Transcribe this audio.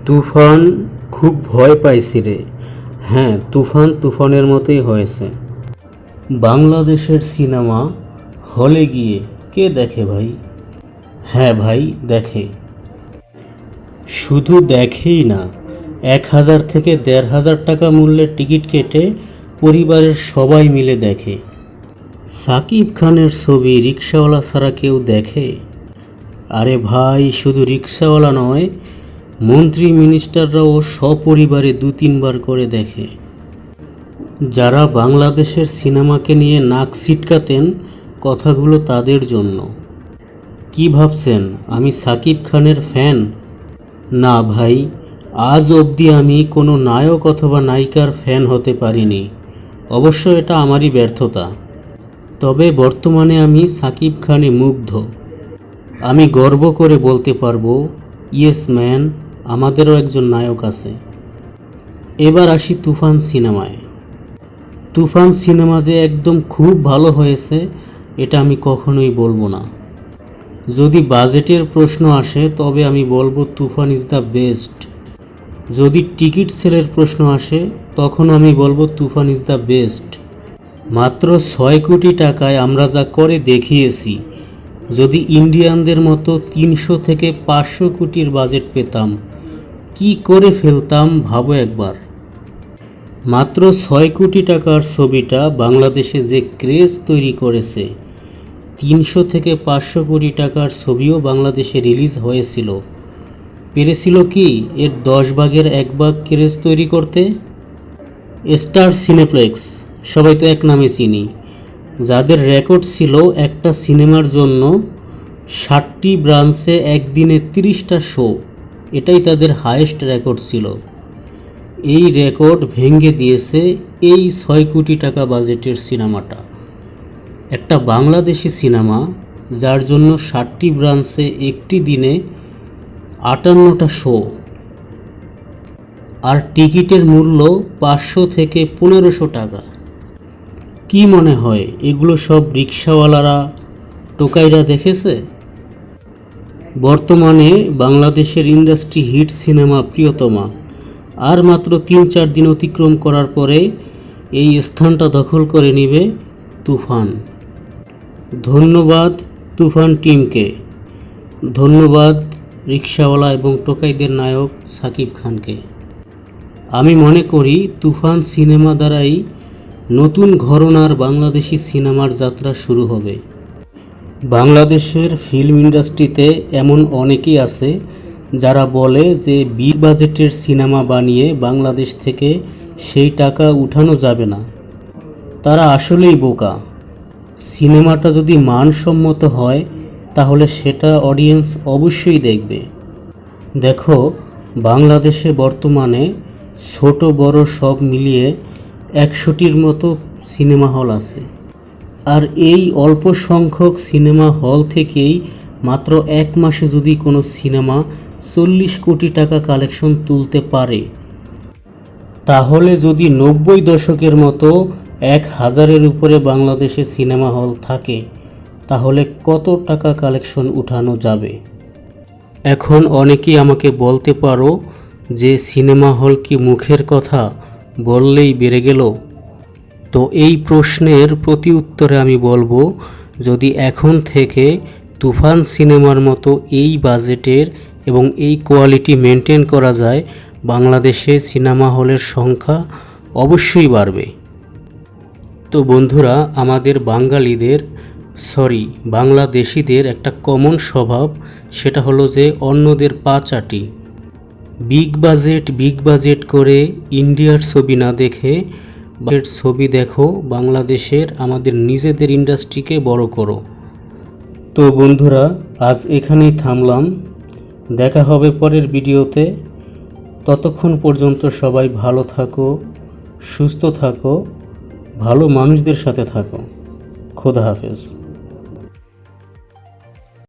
তুফান খুব ভয় পাইছি রে। হ্যাঁ, তুফান তুফানের মতোই হয়েছে। বাংলাদেশের সিনেমা হলে গিয়ে কে দেখে ভাই? হ্যাঁ ভাই, দেখে। শুধু দেখেই না, 1000 থেকে 1500 টাকা মূল্যের টিকিট কেটে পরিবারের সবাই মিলে দেখে। সাকিব খানের ছবি রিক্সাওয়ালা ছাড়া কেউ দেখে? আরে ভাই, শুধু রিক্সাওয়ালা নয়, মন্ত্রী মিনিস্টাররাও সপরিবারে 2-3 বার করে দেখে। যারা বাংলাদেশের সিনেমাকে নিয়ে নাক ছিটকাতেন, কথাগুলো তাদের জন্য। কি ভাবছেন আমি সাকিব খানের ফ্যান? না ভাই, আজ অবধি আমি কোনো নায়ক অথবা নায়িকার ফ্যান হতে পারিনি। অবশ্য এটা আমারই ব্যর্থতা। তবে বর্তমানে আমি সাকিব খানে মুগ্ধ। আমি গর্ব করে বলতে পারবো, ইয়েস ম্যান, আমাদেরও একজন নায়ক আছে। এবার আসি তুফান সিনেমায়। তুফান সিনেমা যে একদম খুব ভালো হয়েছে, এটা আমি কখনোই বলবো না। যদি বাজেটের প্রশ্ন আসে তবে আমি বলবো তুফান ইজ দ্য বেস্ট। যদি টিকিট সেলের প্রশ্ন আসে তখন আমি বলবো তুফান ইজ দ্য বেস্ট। মাত্র 6 কোটি টাকায় আমরা যা করে দেখিয়েছি, যদি ইন্ডিয়ানদের মতো 300 থেকে 500 কোটির বাজেট পেতাম, কি করে ফেলতাম ভাবো একবার। মাত্র 6 কোটি টাকার ছবিটা বাংলাদেশে যে ক্রেজ তৈরি করেছে, 300 থেকে 500 কোটি টাকার ছবিও বাংলাদেশে রিলিজ হয়েছিল, পেরেছিল কি এর 10 ভাগের 1 ভাগ ক্রেজ তৈরি করতে? স্টার সিনেপ্লেক্স, সবাই তো এক নামে চিনি, যাদের রেকর্ড ছিল একটা সিনেমার জন্য 60টি ব্রাঞ্চে একদিনে 30টা শো, এটাই তাদের হায়েস্ট রেকর্ড ছিল। এই রেকর্ড ভেঙে দিয়েছে এই 6 কোটি টাকা বাজেটের সিনেমাটা। একটা বাংলাদেশি সিনেমা যার জন্য 60টি ব্রাঞ্চে একটি দিনে 58টা শো, আর টিকিটের মূল্য 500 থেকে 1500 টাকা। কি মনে হয় এগুলো সব রিক্সাওয়ালারা, টোকাইরা দেখেছে? বর্তমানে বাংলাদেশের ইন্ডাস্ট্রি হিট সিনেমা প্রিয়তমা আর মাত্র 3-4 দিন অতিক্রম করার পরে এই স্থানটা দখল করে নেবে তুফান। ধন্যবাদ তুফান টিমকে, ধন্যবাদ রিক্সাওয়ালা এবং টোকাইদের নায়ক সাকিব খানকে। আমি মনে করি তুফান সিনেমা দ্বারাই নতুন ঘরানার বাংলাদেশি সিনেমার যাত্রা শুরু হবে। বাংলাদেশের ফিল্ম ইন্ডাস্ট্রিতে এমন অনেকেই আছে যারা বলে যে বিগ বাজেটের সিনেমা বানিয়ে বাংলাদেশ থেকে সেই টাকা উঠানো যাবে না। তারা আসলেই বোকা। সিনেমাটা যদি মানসম্মত হয় তাহলে সেটা অডিয়েন্স অবশ্যই দেখবে। দেখো, বাংলাদেশে বর্তমানে ছোট বড় সব মিলিয়ে 100টির মতো সিনেমা হল আছে। আর এই অল্প সংখ্যক সিনেমা হল থেকেই মাত্র 1 মাসে যদি কোনো সিনেমা 40 কোটি টাকা কালেকশন তুলতে পারে, তাহলে যদি 90 দশকের মতো 1000-এর উপরে বাংলাদেশে সিনেমা হল থাকে, তাহলে কত টাকা কালেকশন উঠানো যাবে? এখন অনেকেই আমাকে বলতে পারো যে সিনেমা হল কি মুখের কথা, বললেই বেড়ে গেল? তো এই প্রশ্নের প্রতি উত্তরে আমি বলবো, যদি এখন থেকে তুফান সিনেমার মতো এই বাজেটের এবং এই কোয়ালিটি মেনটেন করা যায়, বাংলাদেশে সিনেমা হলের সংখ্যা অবশ্যই বাড়বে। তো বন্ধুরা, আমাদের বাংলাদেশিদের একটা কমন স্বভাব, সেটা হলো যে অন্যদের পা চাটি। বিগ বাজেট করে ইন্ডিয়ার ছবি না দেখে ছবি দেখো, বাংলাদেশের আমাদের নিজেদের ইন্ডাস্ট্রিকে বড় করো। তো বন্ধুরা, আজ এখানেই থামলাম। দেখা হবে পরের ভিডিওতে। ততক্ষণ পর্যন্ত সবাই ভালো থাকো, সুস্থ থাকো, ভালো মানুষদের সাথে থাকো। খোদা হাফেজ।